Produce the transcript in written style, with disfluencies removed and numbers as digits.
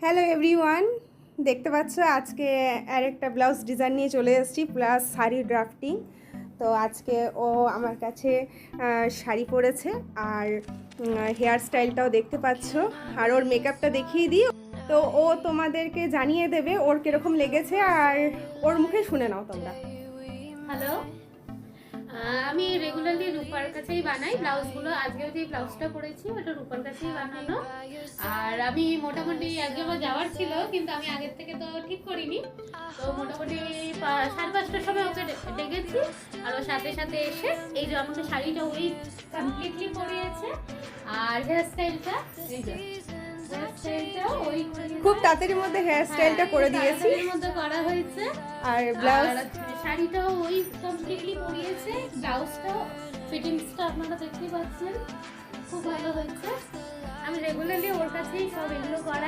Hello everyone, দেখতে পাচ্ছ আজকে আর একটা ব্লাউজ ডিজাইন নিয়ে চলে এসেছি প্লাস শাড়ি ড্রাফটিং। তো আজকে ও আমার কাছে শাড়ি পরেছে আর হেয়ার স্টাইলটাও দেখতে পাচ্ছ, আর ওর মেকআপটা দেখিয়ে দিই। তো ও তোমাদেরকে জানিয়ে দেবে ওর কীরকম লেগেছে, আর ওর মুখে শুনে নাও তোমরা। হ্যালো, আমি রেগুলারলি রূপার কাছেই বানাই ব্লাউজগুলো। আজকেও যে ব্লাউজটা পরেছি ওটা রূপার কাছেই বানানো। আর আমি মোটামুটি একজনের যাওয়ার ছিল, কিন্তু আমি আগের থেকে তো ঠিক করিনি। তো মোটামুটি 5:30টার সময় ওকে ডেকেছি, আর ওর সাথে সাথে এসে এই যে আমাকে শাড়িটা ওই কমপ্লিটলি পরিয়েছে। আর হেয়ার স্টাইলটা এই যে খুব তাড়াতাড়ির মধ্যে হেয়ার স্টাইলটা করে দিয়েছি, এর মধ্যে করা হয়েছে। আর ব্লাউজ শাড়িটাও ওই কমপ্লিটলি পরিয়েছে। ব্লাউজটাও ফিটিংসটা আপনারা দেখতেই পাচ্ছেন, খুব ভালো হয়েছে। আমি রেগুলারলি ওর কাছেই সব এগুলো করাই।